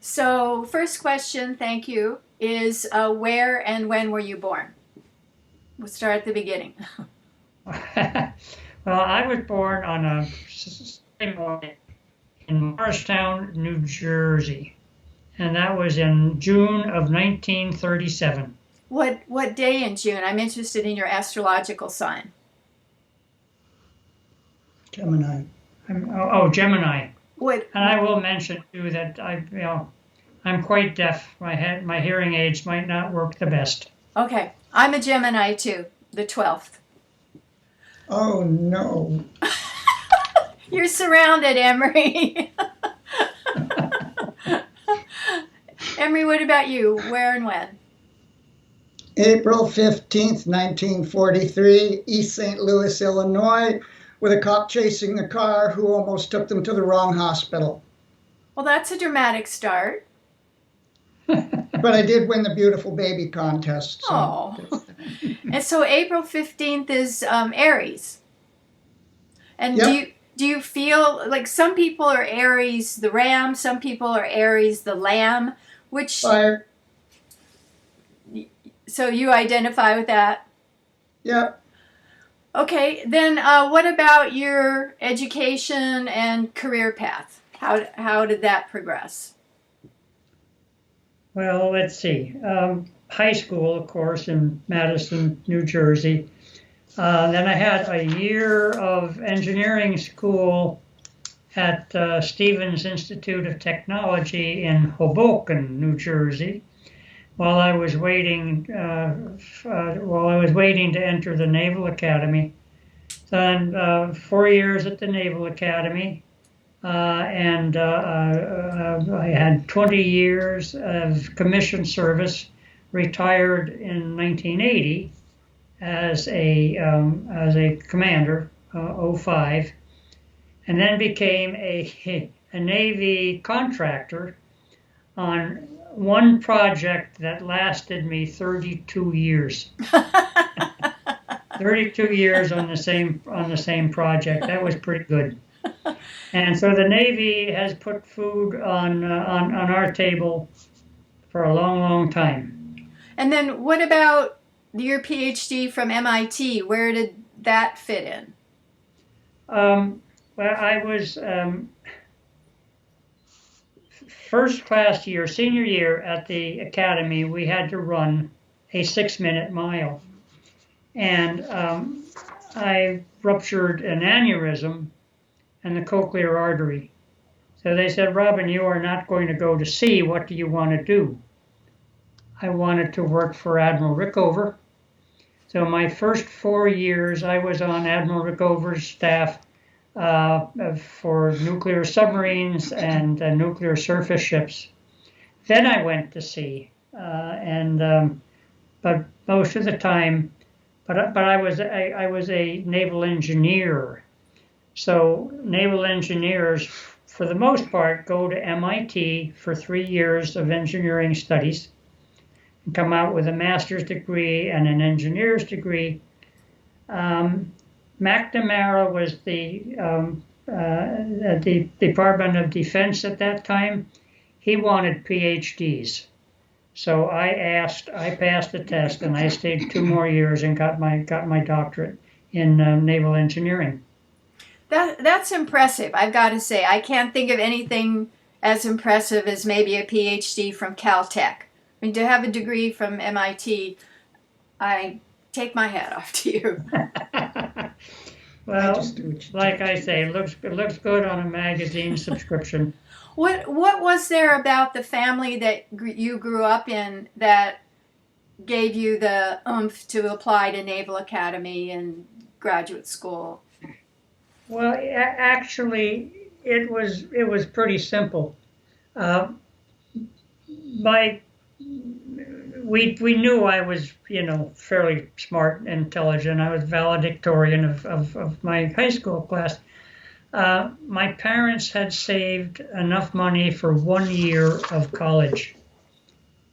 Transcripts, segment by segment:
So, first question, thank you, is where and when were you born? We'll start at the beginning. Well, I was born on a Sunday morning in Morristown, New Jersey, and that was in June of 1937. What day in June? I'm interested in your astrological sign. Gemini. Gemini. What? And I will mention too that I'm quite deaf. My hearing aids might not work the best. Okay, I'm a Gemini too, the 12th. Oh no. You're surrounded, Emery. Emery, what about you? Where and when? April 15th, 1943, East St. Louis, Illinois, with a cop chasing a car who almost took them to the wrong hospital. Well, that's a dramatic start. But I did win the beautiful baby contest. So. Oh. And so April 15th is Aries. And Yep. do you feel like some people are Aries the ram, some people are Aries the lamb, which Fire. so you identify with that? Yep. Okay, then what about your education and career path? How did that progress? Well, let's see. High school, of course, in Madison, New Jersey. Then I had a year of engineering school at Stevens Institute of Technology in Hoboken, New Jersey, while I was waiting to enter the Naval Academy. Then 4 years at the Naval Academy, and I had 20 years of commissioned service. Retired in 1980 as a commander, 05, and then became a Navy contractor on one project that lasted me 32 years. 32 years on the same project. That was pretty good. And so the Navy has put food on our table for a long, long time. And then what about your PhD from MIT? Where did that fit in? Well, I was first class year, senior year at the academy. We had to run a 6-minute mile, and I ruptured an aneurysm and the cochlear artery. So they said, Robyn, you are not going to go to sea. What do you want to do? I wanted to work for Admiral Rickover. So my first 4 years, I was on Admiral Rickover's staff for nuclear submarines and nuclear surface ships. Then I went to sea, but most of the time, but I was a naval engineer. So naval engineers, for the most part, go to MIT for 3 years of engineering studies and come out with a master's degree and an engineer's degree. McNamara was the Department of Defense at that time. He wanted PhDs. So I passed the test, and I stayed 2 more years and got my doctorate in naval engineering. That's impressive. I've got to say, I can't think of anything as impressive as maybe a PhD from Caltech. I mean, to have a degree from MIT, I take my hat off to you. Well, like I say, it looks good on a magazine subscription. What was there about the family that you grew up in that gave you the oomph to apply to Naval Academy and graduate school? Well, actually, it was pretty simple. We knew I was, fairly smart and intelligent. I was valedictorian of my high school class. My parents had saved enough money for 1 year of college.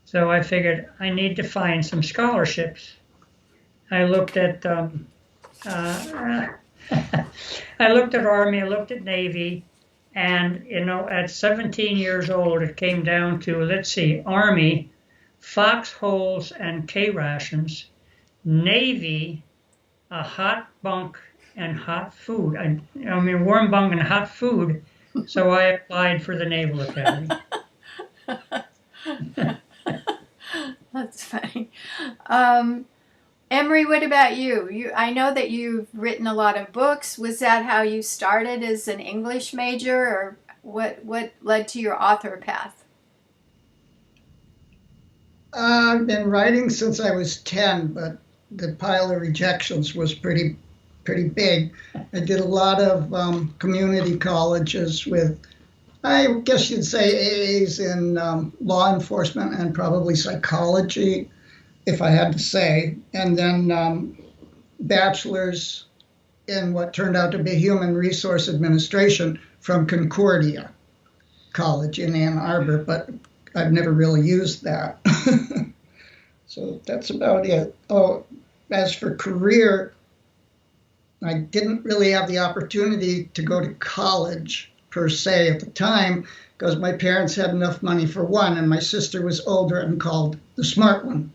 So I figured I need to find some scholarships. I looked at I looked at Army, I looked at Navy, And, at 17 years old, it came down to, let's see, Army, foxholes and K rations, Navy, a hot bunk and hot food. Warm bunk and hot food. So I applied for the Naval Academy. That's funny. Emery, what about you? I know that you've written a lot of books. Was that how you started as an English major, or what led to your author path? I've been writing since I was 10, but the pile of rejections was pretty big. I did a lot of community colleges with, I guess you'd say, AAs in law enforcement and probably psychology, if I had to say, and then bachelor's in what turned out to be human resource administration from Concordia College in Ann Arbor, but I've never really used that. So that's about it. Oh, as for career, I didn't really have the opportunity to go to college per se at the time because my parents had enough money for one, and my sister was older and called the smart one.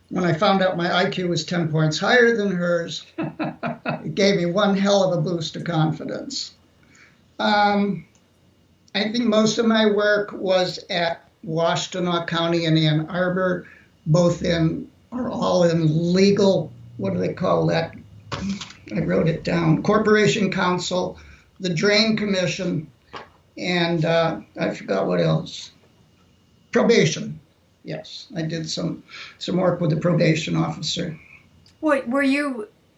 When I found out my IQ was 10 points higher than hers, it gave me one hell of a boost of confidence. I think most of my work was at Washtenaw County in Ann Arbor, all in legal, what do they call that? I wrote it down. Corporation Counsel, the Drain Commission, and I forgot what else. Probation. Yes, I did some work with the probation officer. What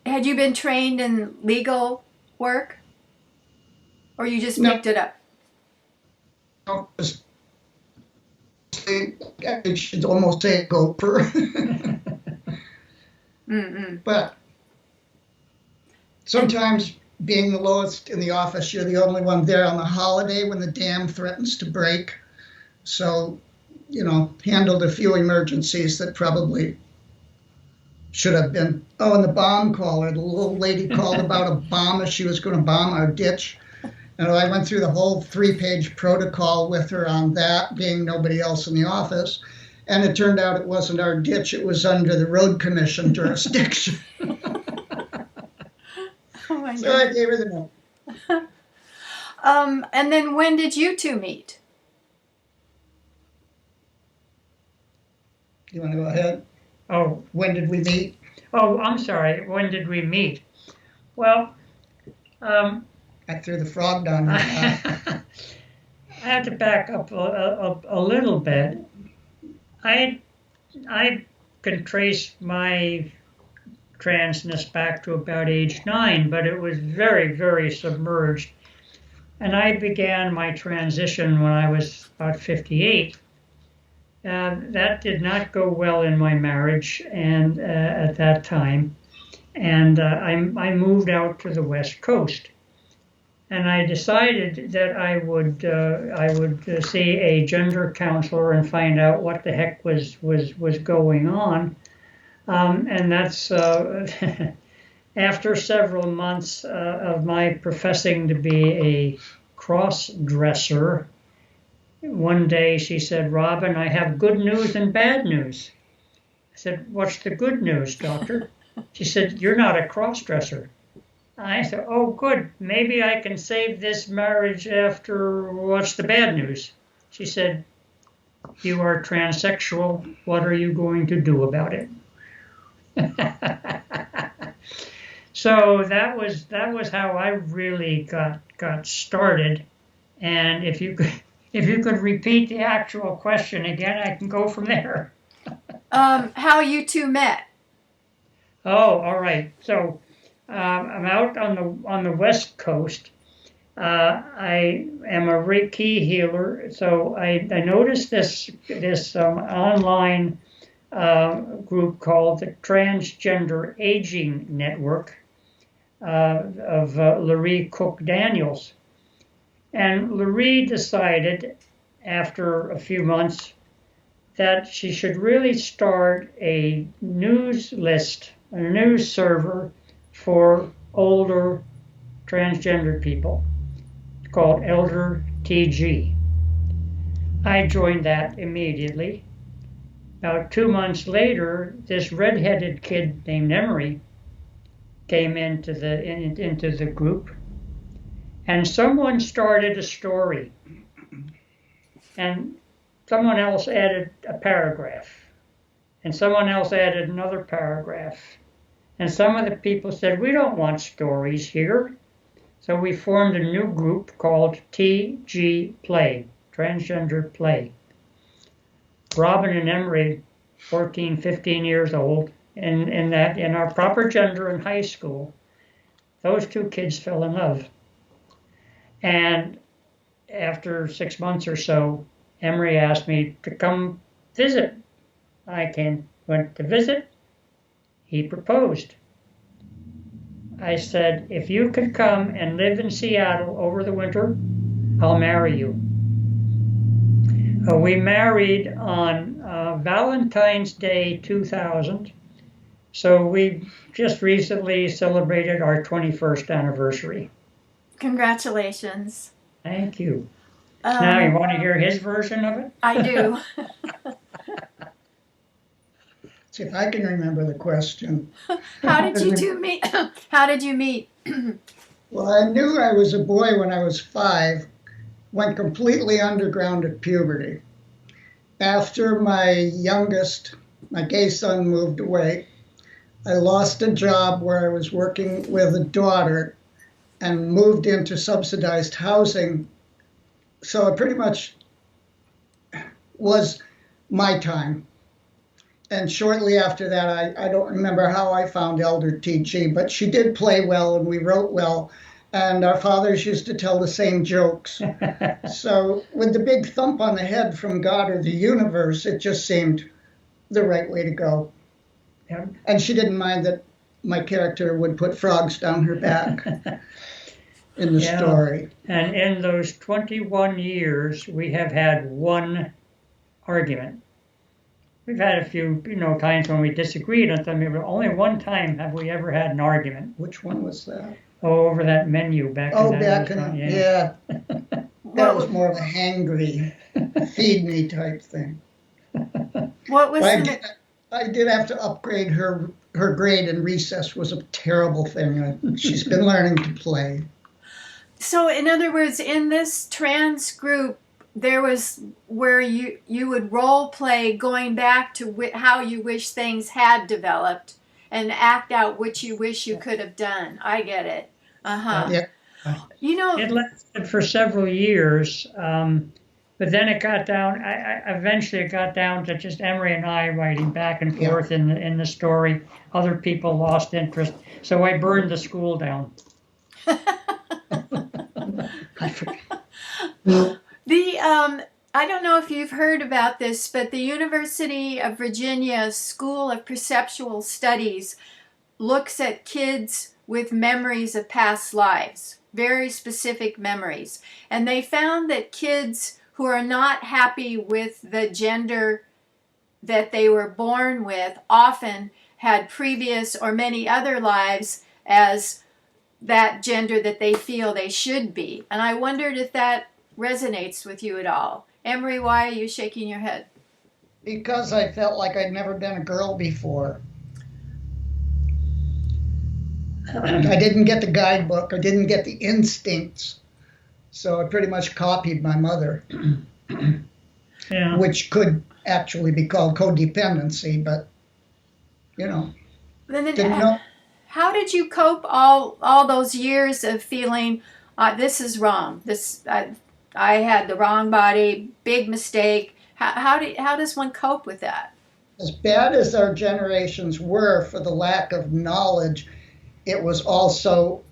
had you been trained in legal work, or you just picked it up? No, I should almost say a gopher. But sometimes being the lowest in the office, you're the only one there on the holiday when the dam threatens to break. So, handled a few emergencies that probably should have been. Oh, and the bomb caller, the little lady called about a bomb as she was going to bomb our ditch. And I went through the whole 3-page protocol with her on that, being nobody else in the office. And it turned out it wasn't our ditch, it was under the road commission jurisdiction. Oh my So I gave her the note. And then when did you two meet? You want to go ahead? Oh, When did we meet? oh, I'm sorry. When did we meet? Well, I threw the frog down your mouth. I have to back up a little bit. I can trace my transness back to about age 9, but it was very, very submerged. And I began my transition when I was about 58. That did not go well in my marriage and at that time. And I moved out to the West Coast. And I decided that I would see a gender counselor and find out what the heck was going on. And that's after several months of my professing to be a cross-dresser. One day she said, "Robyn, I have good news and bad news." I said, "What's the good news, doctor?" She said, "You're not a cross-dresser." I said, "Oh, good. Maybe I can save this marriage after what's the bad news?" She said, "You are transsexual. What are you going to do about it?" So that was how I really got started. And if you could repeat the actual question again, I can go from there. How you two met? Oh, all right. So I'm out on the West Coast. I am a Reiki healer, so I noticed this online group called the Transgender Aging Network of Larry Cook Daniels. And Larry decided after a few months that she should really start a news list, a news server for older transgender people called Elder TG. I joined that immediately. About 2 months later, this redheaded kid named Emery came into the group, and someone started a story, and someone else added a paragraph, and someone else added another paragraph, and some of the people said, we don't want stories here. So we formed a new group called TG Play, Transgender Play. Robyn and Emery, 14, 15 years old, in our proper gender in high school, those two kids fell in love. And after 6 months or so, Emery asked me to come visit. Went to visit. He proposed. I said, if you could come and live in Seattle over the winter, I'll marry you. We married on Valentine's Day 2000. So we just recently celebrated our 21st anniversary. Congratulations. Thank you. Now you want to hear his version of it? I do. See if I can remember the question. How did you two meet? How did you meet? Well, I knew I was a boy when I was 5, went completely underground at puberty. After my youngest, my gay son, moved away, I lost a job where I was working with a daughter and moved into subsidized housing. So it pretty much was my time. And shortly after that, I don't remember how I found Elder TG, but she did play well and we wrote well. And our fathers used to tell the same jokes. So with the big thump on the head from God or the universe, it just seemed the right way to go. Yeah. And she didn't mind that my character would put frogs down her back in the story. And in those 21 years, we have had one argument. We've had a few, times when we disagreed on something, but only one time have we ever had an argument. Which one was that? Oh, over that menu back in that restaurant. Yeah. That was more of a hangry, feed me type thing. What was I did have to upgrade her grade in recess. Was a terrible thing. She's been learning to play. So, in other words, in this trans group, there was where you would role play going back to how you wish things had developed and act out what you wish you could have done. I get it. Yeah. It lasted for several years, but then it got down. Eventually, it got down to just Emery and I writing back and forth in the story. Other people lost interest, so I burned the school down. I forget. I don't know if you've heard about this, but the University of Virginia School of Perceptual Studies looks at kids with memories of past lives, very specific memories. And they found that kids who are not happy with the gender that they were born with often had previous or many other lives as that gender that they feel they should be. And I wondered if that resonates with you at all. Emery, why are you shaking your head? Because I felt like I'd never been a girl before. I didn't get the guidebook. I didn't get the instincts. So I pretty much copied my mother, which could actually be called codependency, but, didn't know. How did you cope all those years of feeling, this is wrong, I had the wrong body, big mistake? How does one cope with that? As bad as our generations were for the lack of knowledge, it was also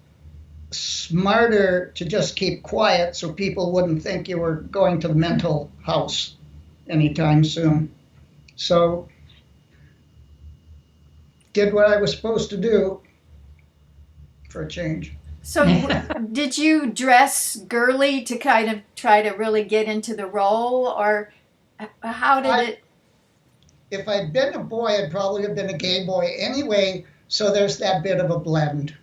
smarter to just keep quiet so people wouldn't think you were going to the mental house anytime soon. So, did what I was supposed to do for a change. So did you dress girly to kind of try to really get into the role, or how did it? If I'd been a boy, I'd probably have been a gay boy anyway, so there's that bit of a blend.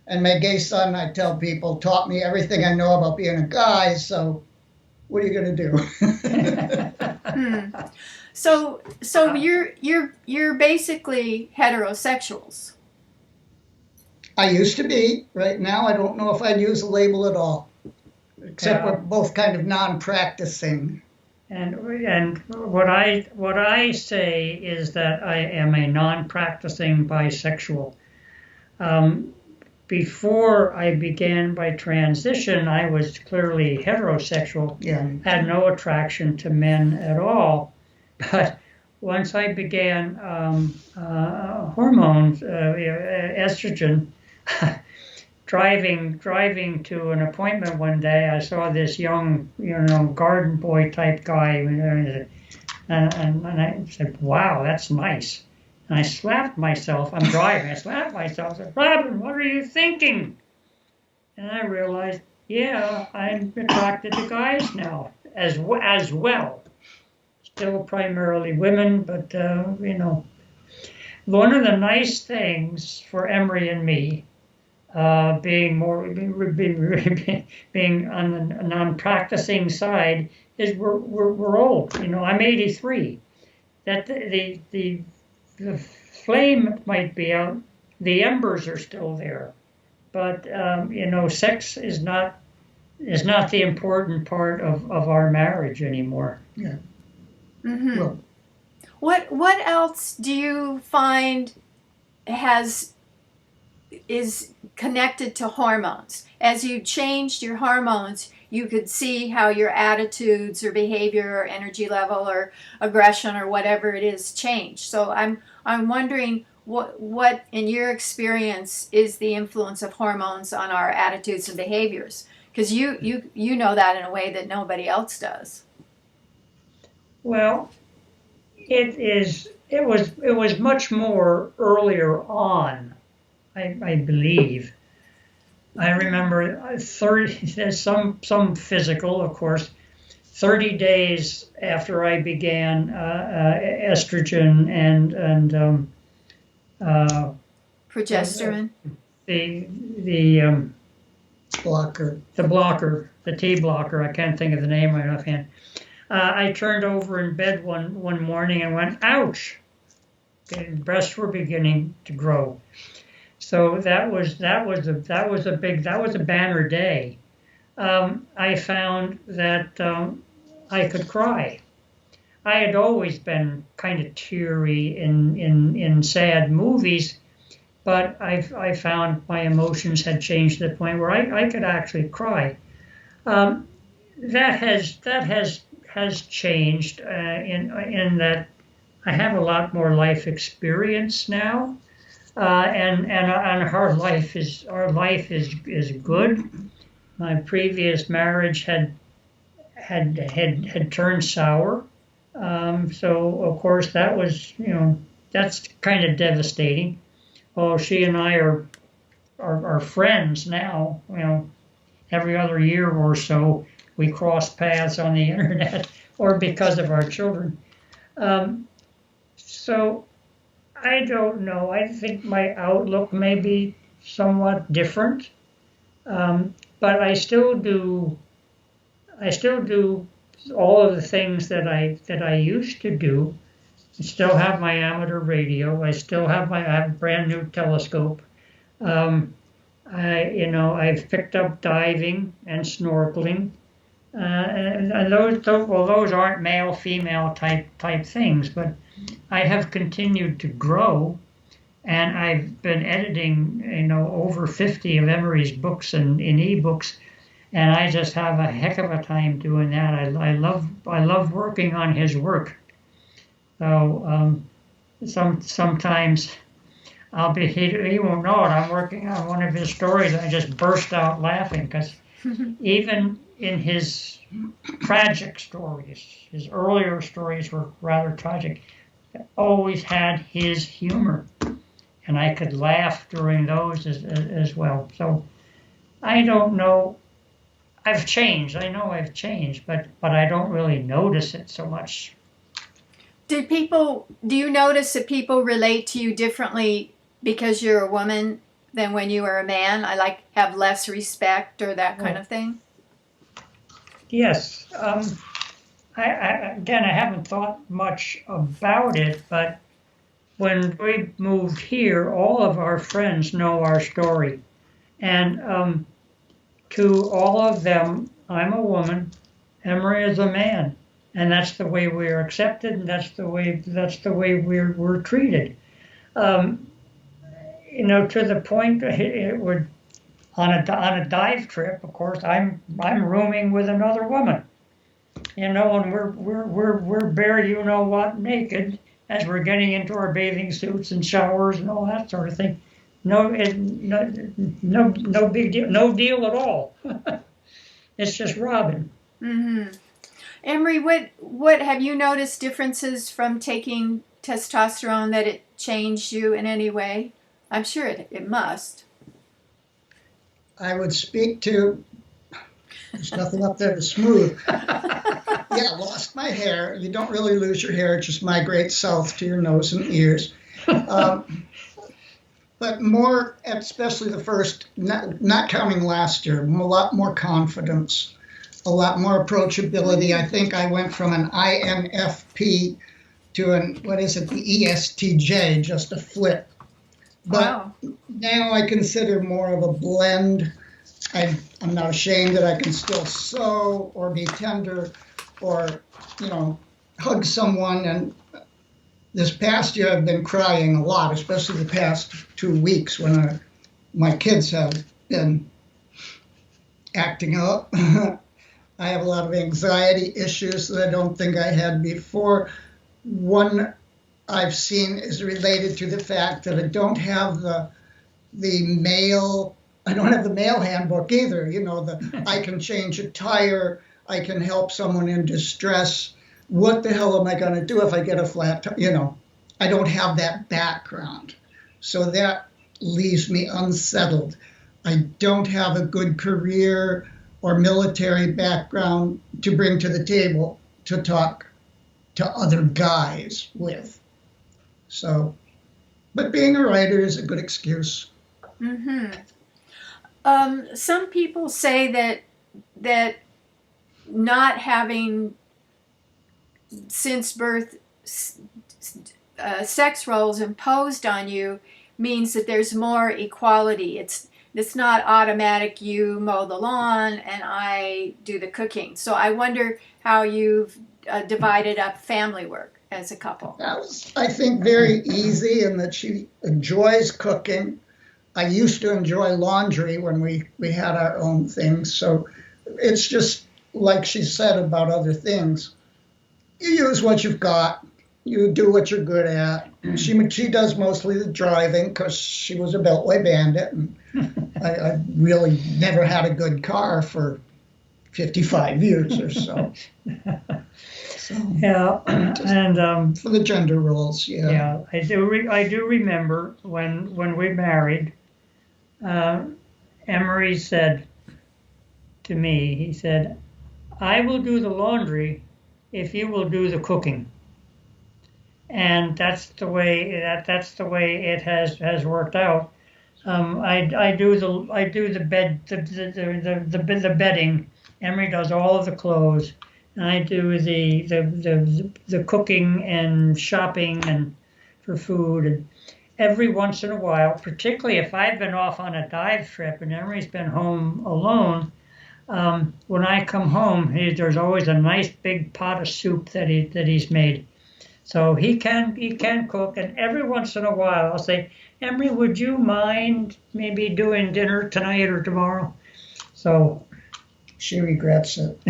And my gay son, I tell people, taught me everything I know about being a guy. So what are you going to do? So you're basically heterosexuals. I used to be. Right now, I don't know if I'd use the label at all. Except we're both kind of non-practicing. And what I say is that I am a non-practicing bisexual. Before I began my transition, I was clearly heterosexual. Yeah. Had no attraction to men at all. But once I began hormones, estrogen, driving to an appointment one day, I saw this young, garden boy type guy, and I said, "Wow, that's nice." And I slapped myself. I'm driving. I slapped myself. I said, "Robyn, what are you thinking?" And I realized, yeah, I'm attracted to guys now as well. Still primarily women, but one of the nice things for Emery and me, being on the non-practicing side, is we're old. I'm 83. That the flame might be out, the embers are still there, but sex is not the important part of our marriage anymore. Yeah. Mm-hmm. Well, what else do you find is connected to hormones? As you changed your hormones, you could see how your attitudes or behavior or energy level or aggression or whatever it is changed. So I'm wondering what in your experience is the influence of hormones on our attitudes and behaviors, because you know that in a way that nobody else does. Well, it was much more earlier on, I believe. I remember 30, some physical, of course, 30 days after I began estrogen and Progesterone. The blocker. The T blocker. I can't think of the name right offhand. I turned over in bed one morning and went, ouch! The breasts were beginning to grow. So that was a banner day. I found that I could cry. I had always been kind of teary in sad movies, but I found my emotions had changed to the point where I could actually cry. That has changed in that I have a lot more life experience now, and our life is good. My previous marriage had turned sour, so of course that was that's kind of devastating. Oh, she and I are friends now. Every other year or so we cross paths on the internet or because of our children. So I don't know. I think my outlook may be somewhat different, but I still do all of the things that I used to do. I still have my amateur radio. I have a brand new telescope. I've picked up diving and snorkeling. And those aren't male female type things, but I have continued to grow, and I've been editing over 50 of Emery's books and in ebooks, and I just have a heck of a time doing that. I love working on his work. So sometimes he won't know it. I'm working on one of his stories, and I just burst out laughing because even in his tragic stories, his earlier stories were rather tragic, always had his humor, and I could laugh during those as well. So I don't know. I've changed. I know I've changed, but I don't really notice it so much. Do you notice that people relate to you differently because you're a woman than when you were a man? I like have less respect or that kind of thing. Yes. Again, I haven't thought much about it, but when we moved here, all of our friends know our story. And to all of them, I'm a woman, Emery is a man. And that's the way we're accepted, and that's the way we're treated. Um, to the point it would on a dive trip. Of course, I'm rooming with another woman. And we're bare, naked as we're getting into our bathing suits and showers and all that sort of thing. No big deal, no deal at all. It's just Robyn. Mm-hmm. Emery, what have you noticed differences from taking testosterone that it changed you in any way? I'm sure it must. I would speak to, there's nothing up there to smooth. Yeah, lost my hair. You don't really lose your hair, it just migrates south to your nose and ears. But more, especially the first, not counting last year, a lot more confidence, a lot more approachability. I think I went from an INFP to the ESTJ, just a flip. But wow. Now I consider more of a blend. I'm not ashamed that I can still sew or be tender or, hug someone. And this past year I've been crying a lot, especially the past 2 weeks when my kids have been acting up. I have a lot of anxiety issues that I don't think I had before. One I've seen is related to the fact that I don't have the male handbook either. I can change a tire, I can help someone in distress. What the hell am I going to do if I get a flat tire? I don't have that background. So that leaves me unsettled. I don't have a good career or military background to bring to the table to talk to other guys with. So, but being a writer is a good excuse. Mm-hmm. Some people say that not having since birth sex roles imposed on you means that there's more equality. It's not automatic. You mow the lawn and I do the cooking. So I wonder how you've divided up family work as a couple. That was, I think, very easy in that she enjoys cooking. I used to enjoy laundry when we had our own things. So it's just like she said about other things. You use what you've got. You do what you're good at. She does mostly the driving because she was a Beltway bandit. And I really never had a good car for 55 years or so. Yeah, and for the gender roles, yeah. Yeah, I do remember when we married, Emery said to me, he said, "I will do the laundry if you will do the cooking." And that's the way it has worked out. I do the bed the bedding. Emery does all of the clothes. And I do the cooking and shopping and for food. And every once in a while, particularly if I've been off on a dive trip and Emery's been home alone, when I come home, there's always a nice big pot of soup that he's made. So he can cook. And every once in a while, I'll say, "Emery, would you mind maybe doing dinner tonight or tomorrow?" So she regrets it.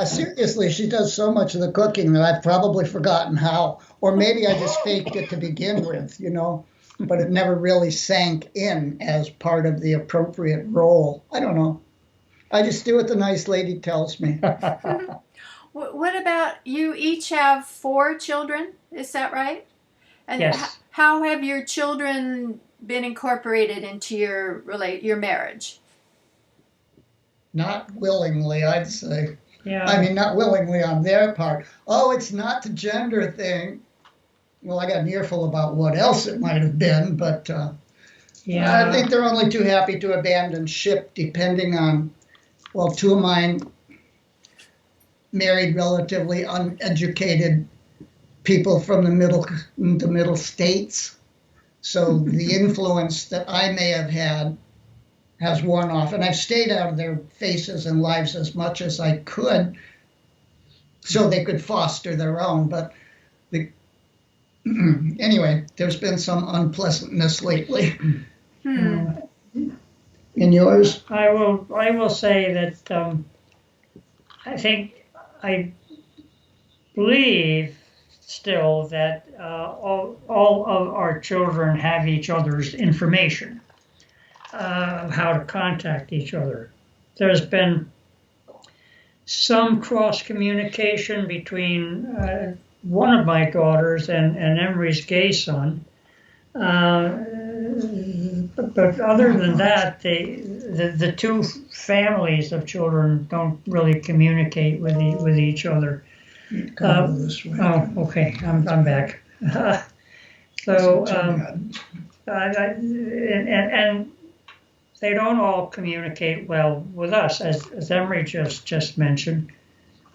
Seriously, she does so much of the cooking that I've probably forgotten how. Or maybe I just faked it to begin with, but it never really sank in as part of the appropriate role. I don't know. I just do what the nice lady tells me. What about you each have 4 children? Is that right? And yes. How have your children been incorporated into your marriage? Not willingly, I'd say. Yeah. I mean, not willingly on their part. Oh, it's not the gender thing. well, I got an earful about what else it might have been, but Yeah. I think they're only too happy to abandon ship, depending on, well, two of mine married relatively uneducated people from the middle states. So the influence that I may have had has worn off, and I've stayed out of their faces and lives as much as I could, so they could foster their own. But anyway, there's been some unpleasantness lately. Hmm. In yours? I will say that I believe still that all of our children have each other's information, how to contact each other. There's been some cross communication between one of my daughters and Emery's gay son. But other than that, the two families of children don't really communicate with each other. This way. Oh, okay, I'm back. So, and they don't all communicate well with us, as Emery just mentioned.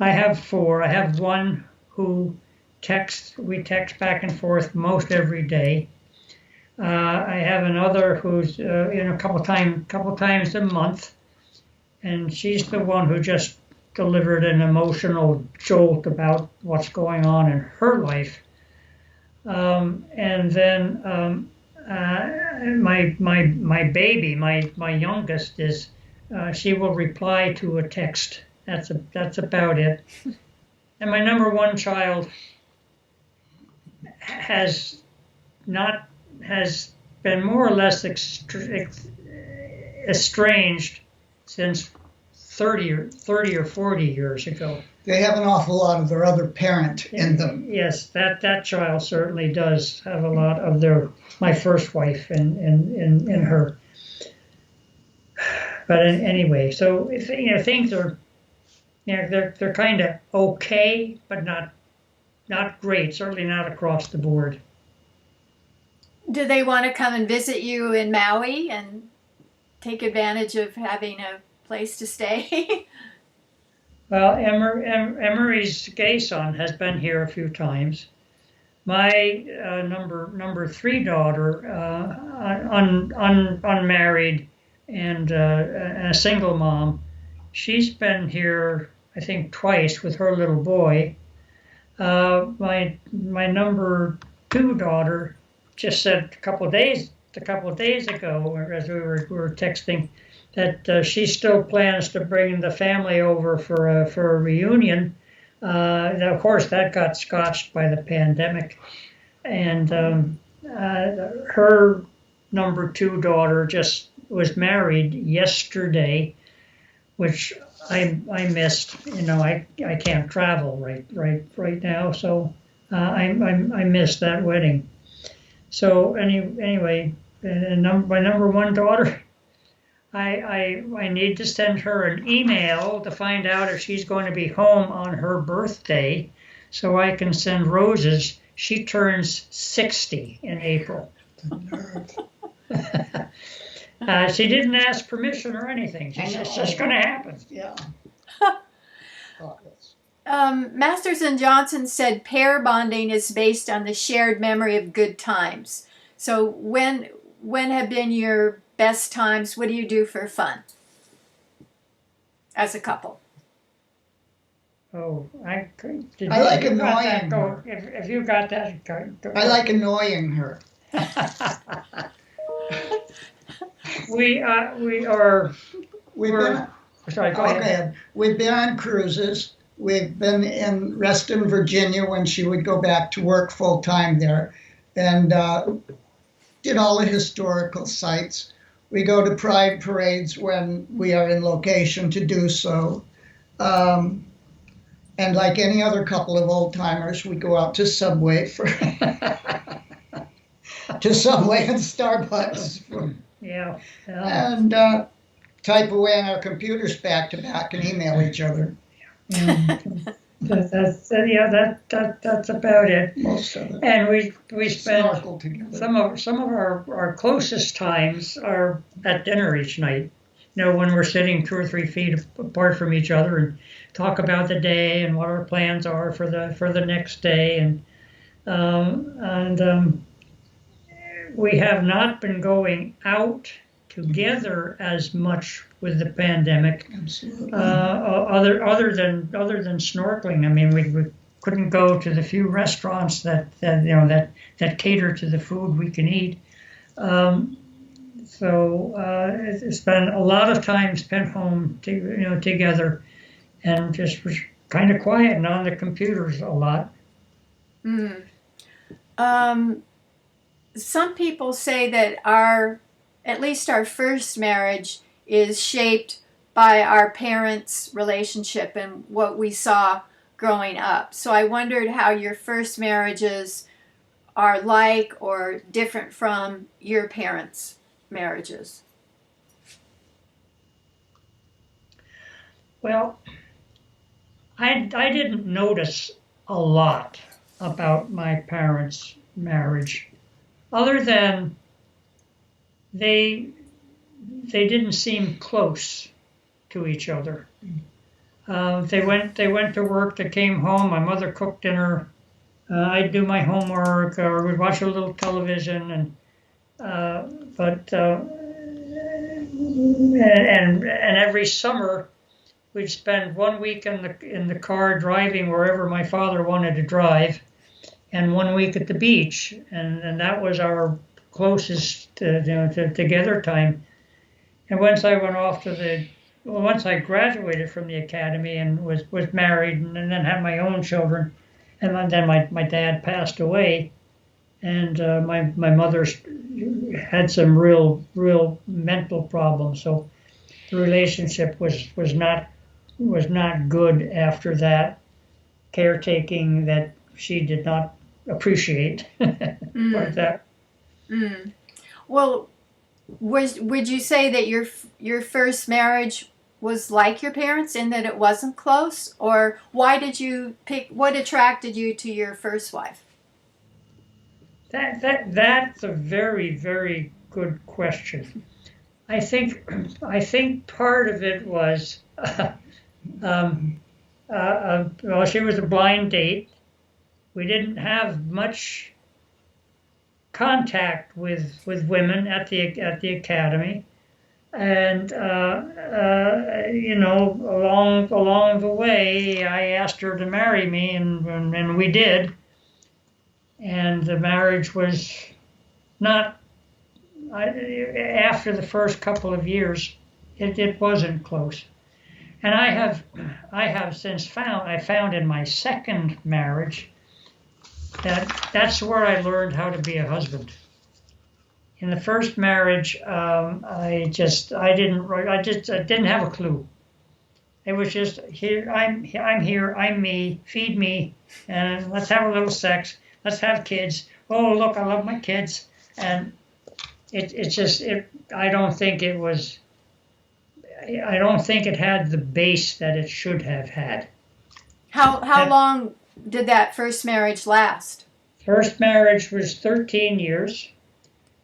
I have four. I have one who we text back and forth most every day. I have another who's a couple times a month, and she's the one who just delivered an emotional jolt about what's going on in her life. And then my baby, my youngest, is she will reply to a text. That's about it. And my number one child has been more or less estranged since 30 or 40 years ago. They have an awful lot of their other parent in them. Yes, that child certainly does have a lot of my first wife in her. But anyway, so things are, they're kind of okay, but not great. Certainly not across the board. Do they want to come and visit you in Maui and take advantage of having a place to stay? Well, Emery's gay son has been here a few times. My number 3 daughter, unmarried and a single mom, she's been here, I think, twice with her little boy. My number 2 daughter just said a couple of days ago, as we were texting, that she still plans to bring the family over for a reunion. Of course, that got scotched by the pandemic, and her number 2 daughter just was married yesterday, which I missed. I can't travel right now, so I missed that wedding. So anyway, my number 1 daughter, I need to send her an email to find out if she's going to be home on her birthday, so I can send roses. She turns 60 in April. She didn't ask permission or anything. It's just going to happen. Yeah. Masters and Johnson said pair bonding is based on the shared memory of good times. So when have been your best times? What do you do for fun as a couple? Oh, I like annoying her. If you got that, go. I like annoying her. We've been on cruises. We've been in Reston, Virginia, when she would go back to work full time there, and did all the historical sites. We go to pride parades when we are in location to do so. And like any other couple of old timers, we go out to Subway to Subway and Starbucks. Yeah. And type away on our computers back to back and email each other. That's about it. Most of it. And we spend Snorkel together. some of our closest times are at dinner each night. You know, when we're sitting 2 or 3 feet apart from each other and talk about the day and what our plans are for the next day. And we have not been going out together as much with the pandemic. Absolutely. Other than snorkeling. I mean, we couldn't go to the few restaurants that cater to the food we can eat. So it's been a lot of time spent home together, and just was kind of quiet and on the computers a lot. Mm. Some people say that at least our first marriage is shaped by our parents' relationship and what we saw growing up. So I wondered how your first marriages are like or different from your parents' marriages. Well, I didn't notice a lot about my parents' marriage, other than they didn't seem close to each other. They went to work. They came home. My mother cooked dinner. I'd do my homework, or we'd watch a little television, and every summer we'd spend 1 week in the car driving wherever my father wanted to drive, and 1 week at the beach, and that was our closest together time. And once I graduated from the academy and was married and then had my own children, and then my dad passed away, and my mother had some real mental problems, so the relationship was not good after that, caretaking that she did not appreciate. Like that. Mm. Well, would you say that your first marriage was like your parents in that it wasn't close, or why did you pick? What attracted you to your first wife? That's a very, very good question. I think part of it was well, she was a blind date. We didn't have much contact with women at the academy, and along the way, I asked her to marry me, and we did. And the marriage was not. After the first couple of years, it wasn't close. And I have since found in my second marriage that's where I learned how to be a husband. In the first marriage, I didn't have a clue. It was just here. I'm here. I'm me. Feed me, and let's have a little sex. Let's have kids. Oh, look, I love my kids. And I don't think it was. I don't think it had the base that it should have had. How long did that first marriage last? First marriage was 13 years.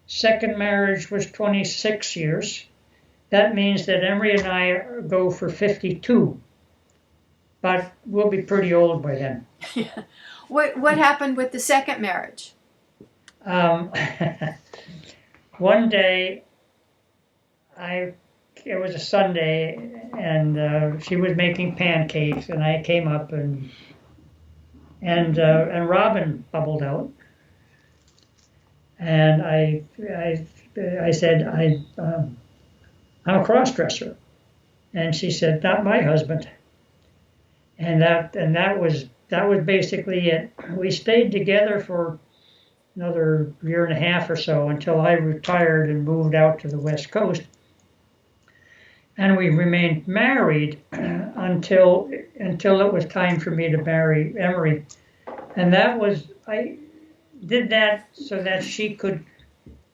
Second marriage was 26 years. That means that Emery and I go for 52. But we'll be pretty old by then. Yeah. What happened with the second marriage? One day, it was a Sunday, and she was making pancakes, and I came up, and Robyn bubbled out, and I said, I'm a cross-dresser, and she said, not my husband, and that was basically it. We stayed together for another year and a half or so until I retired and moved out to the West Coast. And we remained married until it was time for me to marry Emery. And I did that so that she could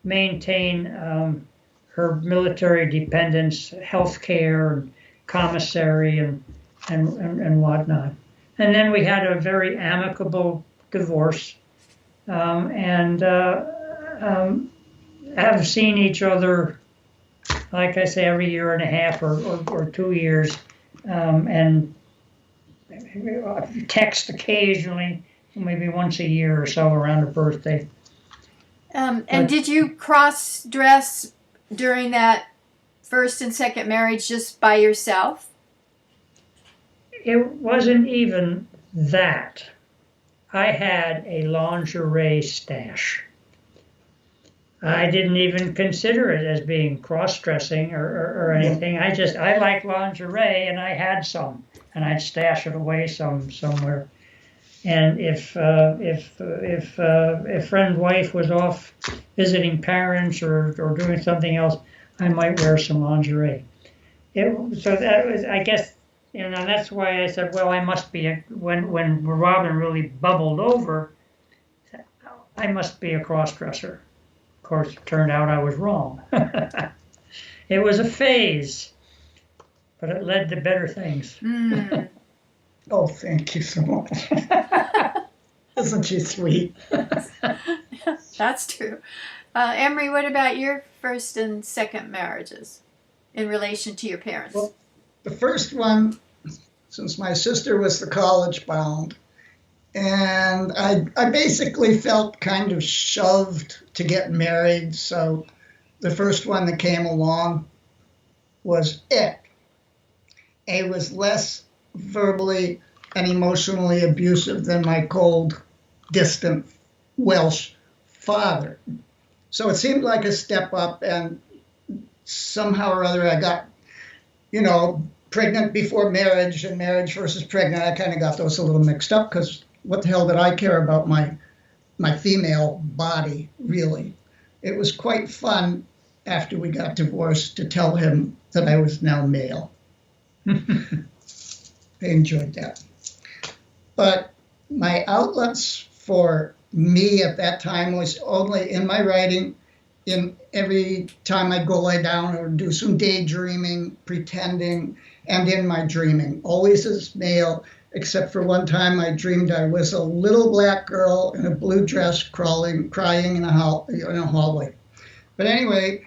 maintain her military dependence, health care, and commissary, and whatnot. And then we had a very amicable divorce, and have seen each other, like I say, every year and a half or 2 years, and text occasionally, maybe once a year or so around her birthday. And did you cross-dress during that first and second marriage just by yourself? It wasn't even that. I had a lingerie stash. I didn't even consider it as being cross-dressing or anything. I like lingerie, and I had some, and I'd stash it away somewhere. And if friend wife was off visiting parents or doing something else, I might wear some lingerie. So that was, I guess, that's why I said, well, I must be when Robyn really bubbled over, I must be a cross-dresser. Of course, it turned out I was wrong. It was a phase, but it led to better things. Mm. Oh, thank you so much. Isn't she sweet? That's true. Emery, what about your first and second marriages in relation to your parents? Well, the first one, since my sister was the college bound, and I basically felt kind of shoved to get married, so the first one that came along was it. It was less verbally and emotionally abusive than my cold, distant Welsh father. So it seemed like a step up, and somehow or other I got, pregnant before marriage and marriage versus pregnant. I kind of got those a little mixed up because what the hell did I care about my female body, really? It was quite fun after we got divorced to tell him that I was now male. I enjoyed that. But my outlets for me at that time was only in my writing. In every time I go lie down or do some daydreaming, pretending, and in my dreaming, always as male, except for one time I dreamed I was a little black girl in a blue dress crying in a hallway. But anyway,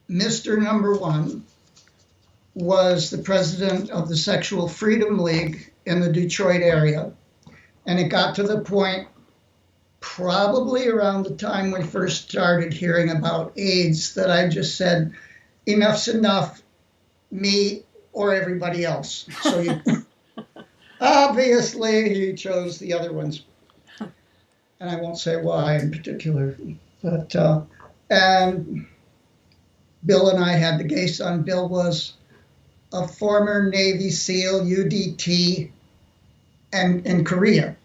Mr. Number One was the president of the Sexual Freedom League in the Detroit area. And it got to the point, probably around the time we first started hearing about AIDS, that I just said, enough's enough, me or everybody else. So obviously he chose the other ones. And I won't say why in particular. But and Bill and I had the gay son. Bill was a former Navy SEAL, UDT, and in Korea.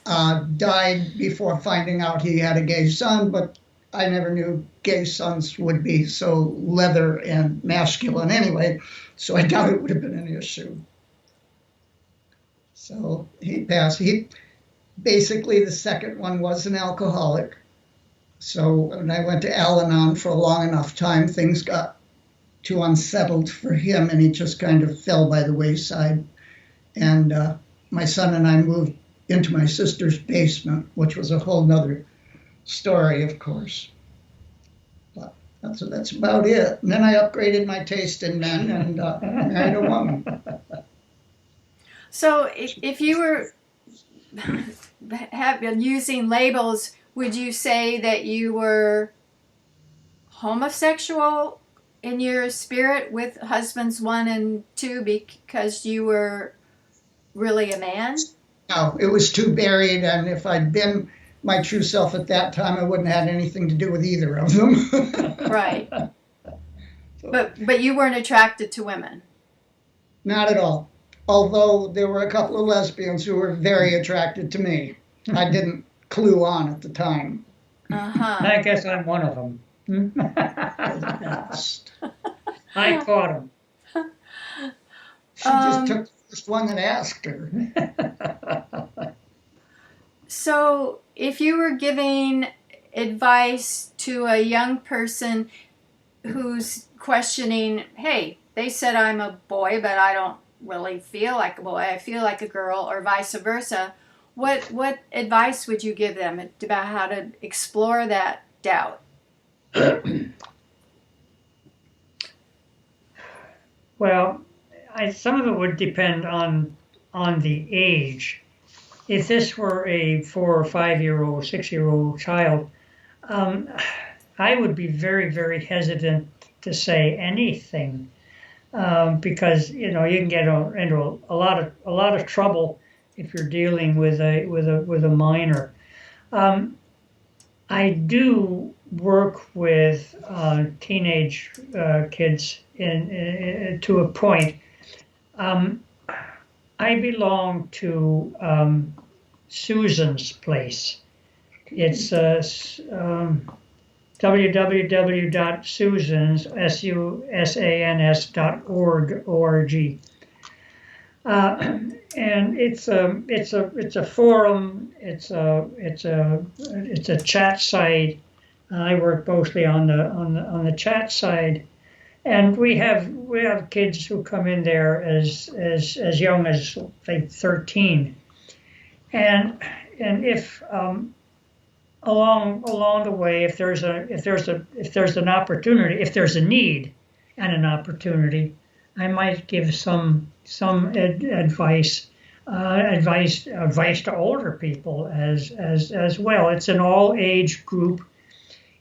Died before finding out he had a gay son, but I never knew gay sons would be so leather and masculine anyway, so I doubt it would have been an issue. So he passed. Basically, the second one was an alcoholic. So when I went to Al-Anon for a long enough time, things got too unsettled for him, and he just kind of fell by the wayside. And my son and I moved into my sister's basement, which was a whole nother story, of course. But that's about it. And then I upgraded my taste in men and married a woman. So if you were using labels, would you say that you were homosexual in your spirit with husbands 1 and 2 because you were really a man? No, it was too buried, and if I'd been my true self at that time, I wouldn't have had anything to do with either of them. Right. But you weren't attracted to women? Not at all. Although there were a couple of lesbians who were very attracted to me. I didn't clue on at the time. Uh-huh. I guess I'm one of them. I caught him. She just took the first one that asked her. So if you were giving advice to a young person who's questioning, hey, they said I'm a boy, but I don't really feel like a boy, I feel like a girl, or vice versa. What advice would you give them about how to explore that doubt? Well, some of it would depend on the age. If this were a 4 or 5 year old, 6 year old child, um, I would be very, very hesitant to say anything because you know you can get into a lot of trouble if you're dealing with a minor. Um, I do work with teenage kids to a point. Um, I belong to Susan's Place. It's www.susans.org. And it's a forum. It's a chat site. I work mostly on the chat side, and we have kids who come in there as young as like 13, and if along the way, if there's an opportunity, if there's a need and an opportunity, I might give some advice to older people as well. It's an all age group.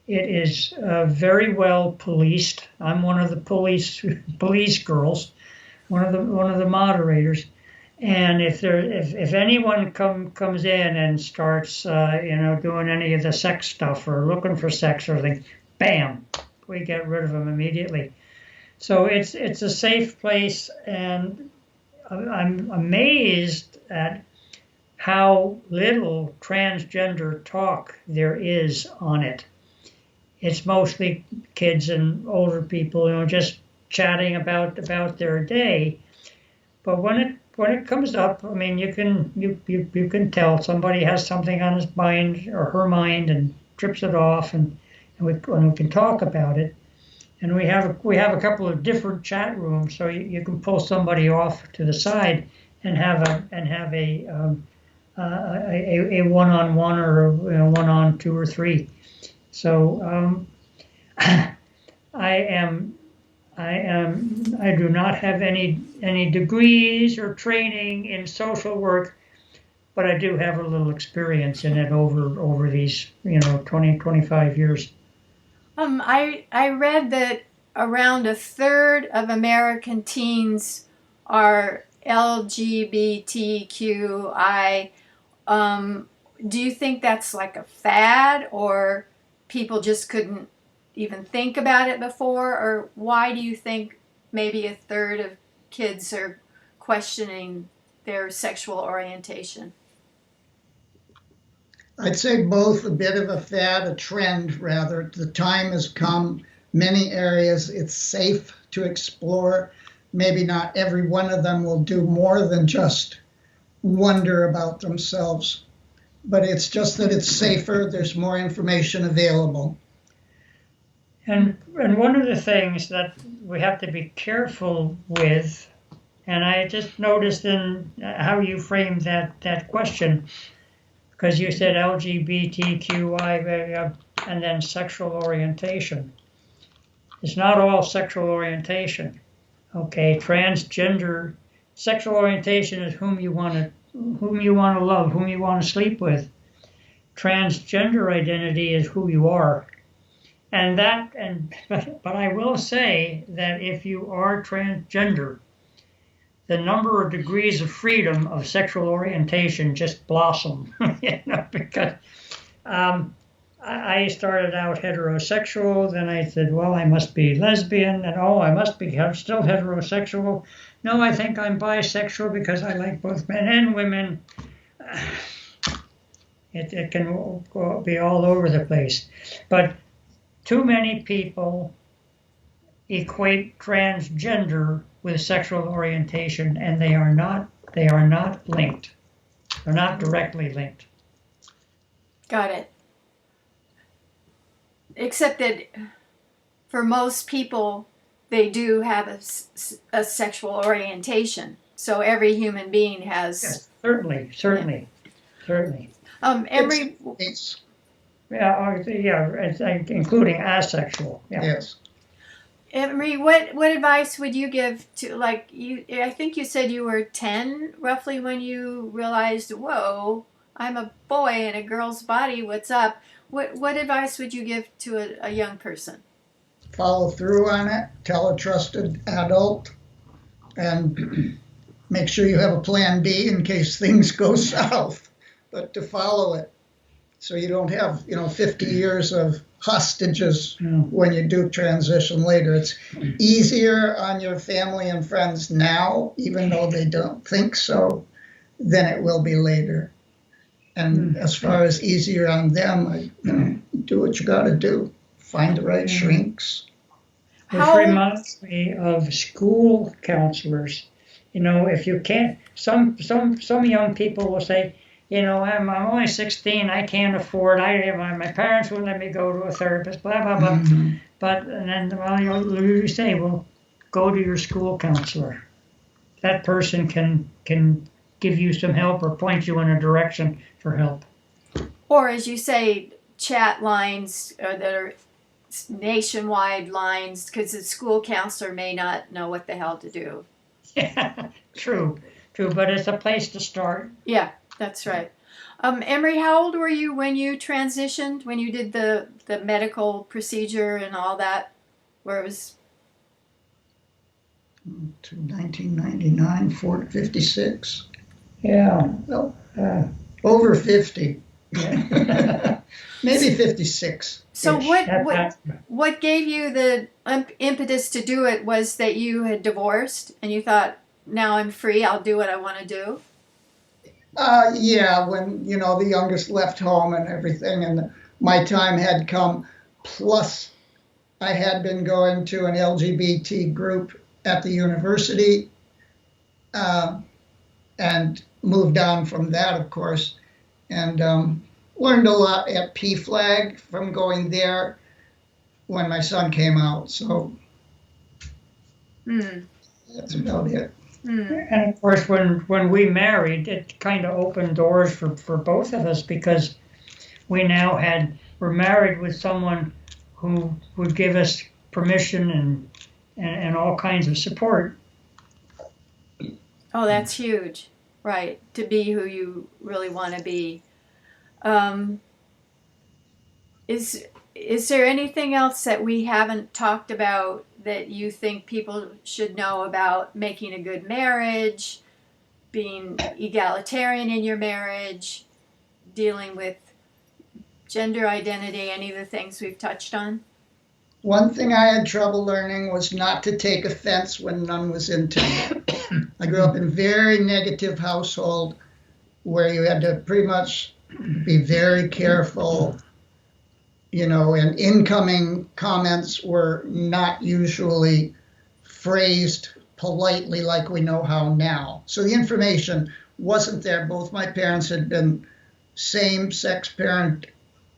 It is very well policed. I'm one of the police girls, one of the moderators. And if anyone comes in and starts doing any of the sex stuff or looking for sex or things, bam, we get rid of them immediately. So it's a safe place, and I'm amazed at how little transgender talk there is on it. It's mostly kids and older people, just chatting about their day. But when it comes up, I mean, you can tell somebody has something on his mind or her mind and trips it off, and we can talk about it. And we have a couple of different chat rooms, so you can pull somebody off to the side and have a one-on-one or one-on 2 or 3. So I do not have any degrees or training in social work, but I do have a little experience in it over these 20-25 years. I read that around a third of American teens are LGBTQI. Do you think that's like a fad, or people just couldn't even think about it before? Or why do you think maybe a third of kids are questioning their sexual orientation? I'd say both, a bit of a fad, a trend rather. The time has come. Many areas it's safe to explore. Maybe not every one of them will do more than just wonder about themselves, but it's just that it's safer. There's more information available. And one of the things that we have to be careful with, and I just noticed in how you framed that question, because you said LGBTQI and then sexual orientation. It's not all sexual orientation. Okay, transgender sexual orientation is whom you want to love, whom you want to sleep with. Transgender identity is who you are. But I will say that if you are transgender, the number of degrees of freedom of sexual orientation just blossom, because I started out heterosexual, then I said, well, I must be lesbian, and I'm still heterosexual. No, I think I'm bisexual because I like both men and women. It can be all over the place. But too many people equate transgender with sexual orientation, and they are not linked. They're not directly linked. Got it. Except that for most people, they do have a sexual orientation. So every human being has. Yes, certainly. Emery, It's, It's including asexual. Yeah. yes. Emery, what advice would you give to, like, you? I think you said you were 10 roughly when you realized, whoa, I'm a boy in a girl's body. What's up? What advice would you give to a young person? Follow through on it. Tell a trusted adult, and make sure you have a plan B in case things go south. But to follow it, so you don't have 50 years of hostages when you do transition later. It's easier on your family and friends now, even though they don't think so, than it will be later. And as far as easier on them, do what you got to do. Find the right shrinks. Which reminds me of school counselors. If you can't, some young people will say, I'm only 16, I can't afford, my parents wouldn't let me go to a therapist, blah, blah, blah. Mm-hmm. And then you say, well, go to your school counselor. That person can give you some help or point you in a direction for help. Or, as you say, chat lines that are nationwide lines, because the school counselor may not know what the hell to do. Yeah, true, but it's a place to start. Yeah, that's right. Emery, how old were you when you transitioned, when you did the medical procedure and all that, where it was? To 1999, 56. Yeah. Well, over 50. Yeah. Maybe 56. So what gave you the impetus to do it was that you had divorced and you thought, now I'm free, I'll do what I want to do? Yeah, when, the youngest left home and everything, and my time had come. Plus, I had been going to an LGBT group at the university, and moved on from that, of course, and learned a lot at PFLAG from going there when my son came out. So that's about it. And of course, when we married, it kind of opened doors for both of us, because we now were married with someone who would give us permission and all kinds of support. Oh, that's huge. Right, to be who you really want to be. Is there anything else that we haven't talked about that you think people should know about making a good marriage, being egalitarian in your marriage, dealing with gender identity, any of the things we've touched on? One thing I had trouble learning was not to take offense when none was into it. I grew up in a very negative household where you had to pretty much be very careful, and incoming comments were not usually phrased politely like we know how now. So the information wasn't there. Both my parents had been same-sex parent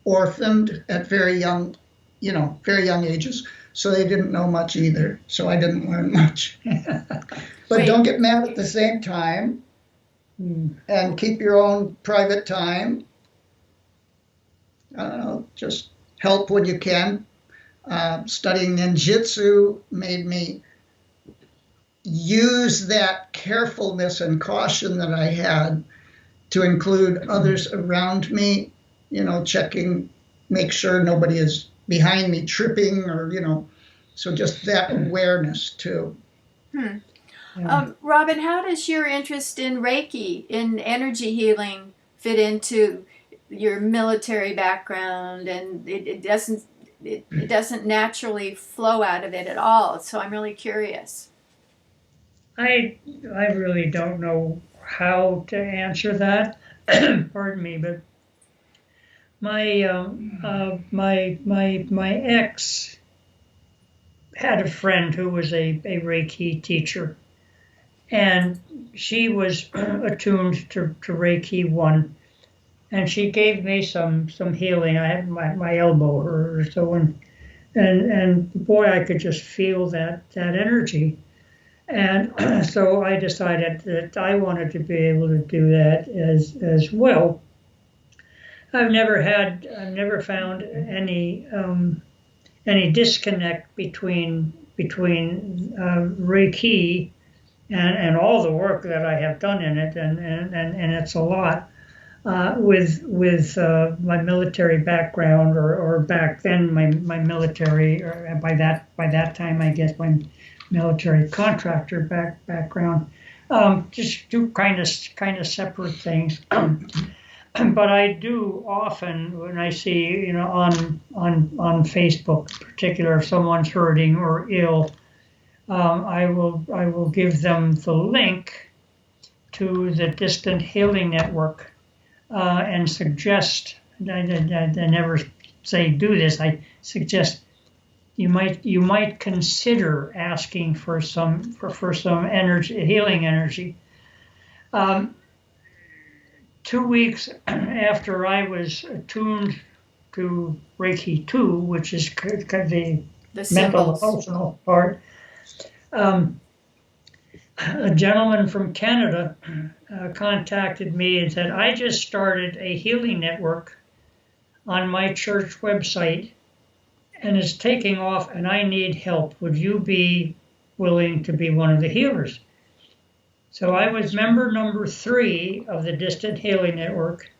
orphaned at very young ages. So they didn't know much either. So I didn't learn much. But don't get mad at the same time, and keep your own private time. Just help when you can. Studying ninjutsu made me use that carefulness and caution that I had to include others around me, checking, make sure nobody is behind me tripping or, so just that awareness too. Yeah. Robyn, how does your interest in Reiki, in energy healing, fit into your military background? And it doesn't naturally flow out of it at all. So I'm really curious. I really don't know how to answer that. Pardon me, but my ex had a friend who was a Reiki teacher, and she was attuned to Reiki 1, and she gave me some healing. I had my elbow hurt or so, and boy, I could just feel that energy. And so I decided that I wanted to be able to do that as well. I've never found any disconnect between Reiki and all the work that I have done in it, and it's a lot. With my military background, or back then my military, or by that time I guess my military contractor background, just do kind of separate things. But I do often, when I see, on Facebook in particular, if someone's hurting or ill, I will give them the link to the Distant Healing Network, and suggest. I never say do this. I suggest you might consider asking for some energy, healing energy. 2 weeks after I was attuned to Reiki 2, which is the mental emotional part, a gentleman from Canada contacted me and said, I just started a healing network on my church website, and it's taking off, and I need help. Would you be willing to be one of the healers? So I was member number 3 of the Distant Healing Network.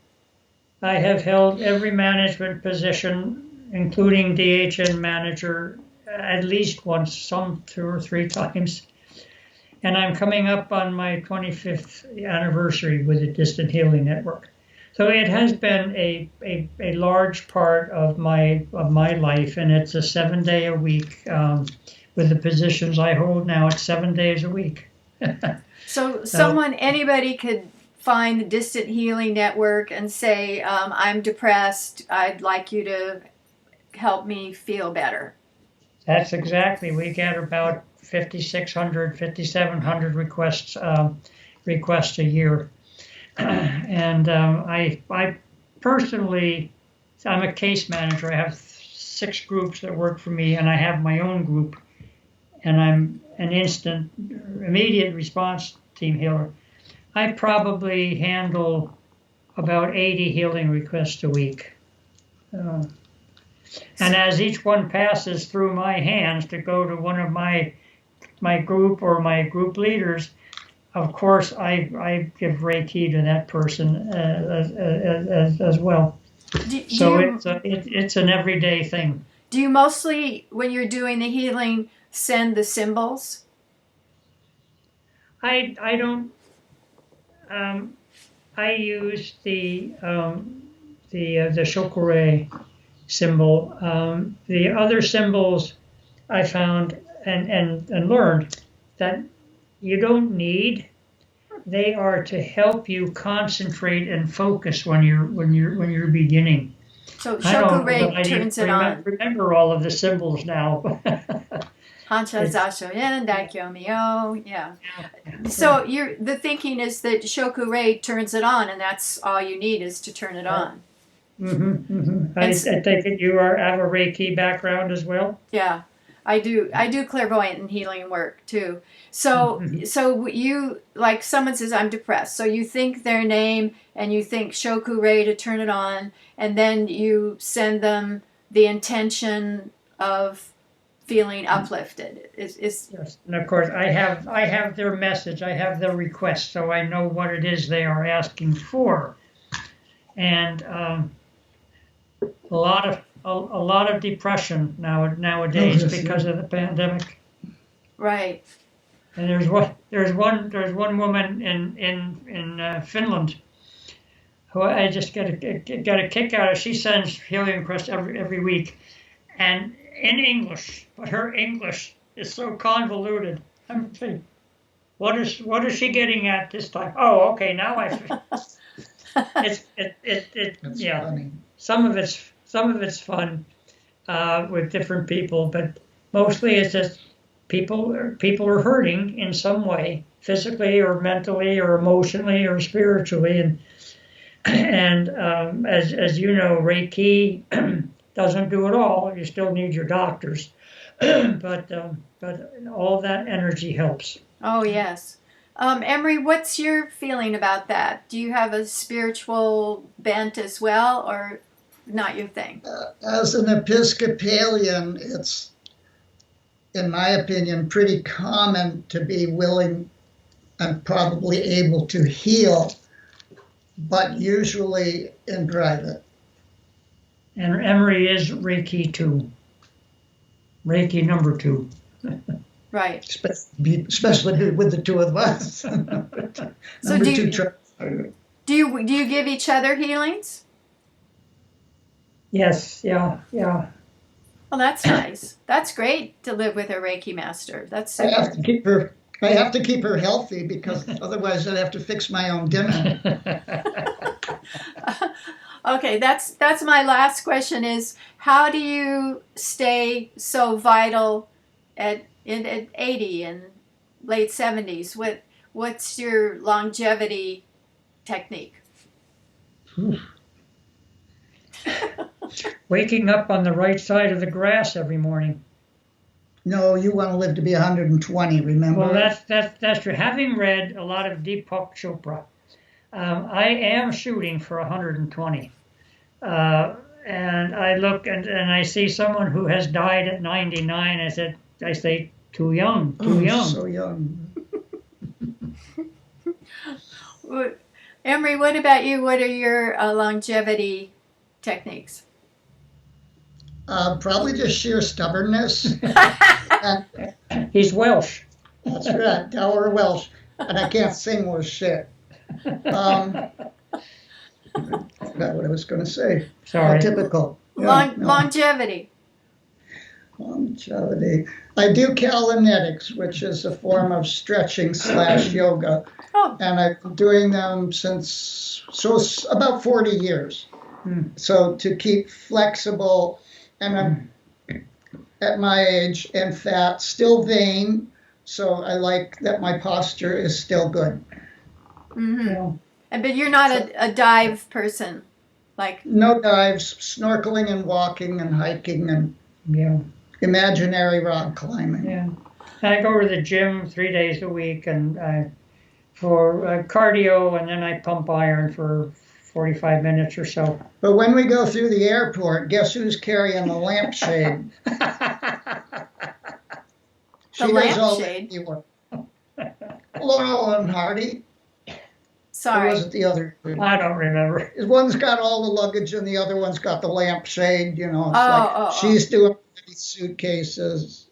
I have held every management position, including DHN manager, at least once, some 2 or 3 times. And I'm coming up on my 25th anniversary with the Distant Healing Network. So it has been a large part of my life, and it's a 7-day-a-week, with the positions I hold now, it's 7 days a week. So anybody could find the Distant Healing Network and say, I'm depressed, I'd like you to help me feel better. That's exactly. We get about 5,600, 5,700 requests a year. And I personally, I'm a case manager. I have 6 groups that work for me, and I have my own group. And I'm an immediate response team healer. I probably handle about 80 healing requests a week. And as each one passes through my hands to go to one of my group or my group leaders, of course, I give Reiki to that person as well. It's an everyday thing. Do you mostly, when you're doing the healing, send the symbols? I don't. I use the shokure symbol. The other symbols I found and learned that you don't need. They are to help you concentrate and focus when you're beginning. So shokure turns it on. Remember all of the symbols now. Hancha Zasho Yen Daikyo Myo. Yeah. So the thinking is that shokure turns it on, and that's all you need is to turn it on. Mm-hmm, mm-hmm. I take it you have a Reiki background as well? Yeah. I do clairvoyant and healing work too. So you, like, someone says I'm depressed, so you think their name and you think shokure to turn it on, and then you send them the intention of feeling uplifted. Yes, and of course I have their message, I have their request, so I know what it is they are asking for, and a lot of depression nowadays because of the pandemic. Right. And there's one woman in Finland who I just get a kick out of. She sends healing requests every week, and in English, but her English is so convoluted. I'm thinking, what is she getting at this time? Oh, okay, now I. It's yeah. Funny. Some of it's fun with different people, but mostly it's just people are hurting in some way, physically or mentally or emotionally or spiritually, and as you know, Reiki doesn't do it all. You still need your doctors, but all that energy helps. Oh, yes. Emery, what's your feeling about that? Do you have a spiritual bent as well, or not your thing? As an Episcopalian, it's, in my opinion, pretty common to be willing and probably able to heal, but usually in private. And Emery is Reiki 2. Reiki number 2. Right. Especially with the two of us. So Number two. do you give each other healings? Yes, yeah, yeah. Well, that's nice. That's great to live with a Reiki master. That's I have super. to keep her. I have to keep her healthy because otherwise I'd have to fix my own dinner. Okay, that's my last question is how do you stay so vital at 80 and late 70s? What's your longevity technique? Waking up on the right side of the grass every morning. No, you want to live to be 120. Remember? Well, that's true. Having read a lot of Deepak Chopra, I am shooting for 120. And I look and I see someone who has died at 99. I say, too young, too young. So young. Emery, what about you? What are your longevity techniques? Probably just sheer stubbornness. And He's Welsh. that's right, Dower Welsh, and I can't sing worth shit. Forgot what I was going to say. Sorry. Typical. Yeah, no. Longevity. Longevity. I do Kalinetics, which is a form of stretching / yoga, Oh, and I've been doing them since about 40 years. So to keep flexible, and I'm at my age and fat, still vain. So I like that my posture is still good. mm-hmm. Yeah. But you're not a dive person, like No dives, snorkeling and walking and hiking and Yeah. imaginary rock climbing. Yeah. I go to the gym 3 days a week and for cardio, and then I pump iron for 45 minutes or so. But when we go through the airport, guess who's carrying the lampshade? She does all the lampshade? heavy work. Laurel and Hardy. Or Sorry. was it the other? I don't remember. One's got all the luggage and the other one's got the lampshade. You know, it's Oh. she's doing suitcases.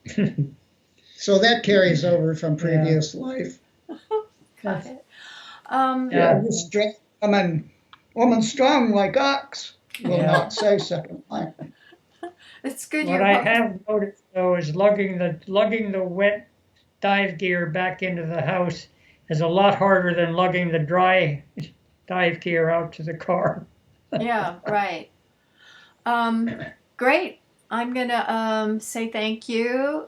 So that carries over from previous life. Got it. Yeah. Woman strong like ox will Yeah. not say second line. It's good. What I have noticed though is lugging the wet dive gear back into the house is a lot harder than lugging the dry dive gear out to the car. Yeah, right. Great. I'm gonna say thank you.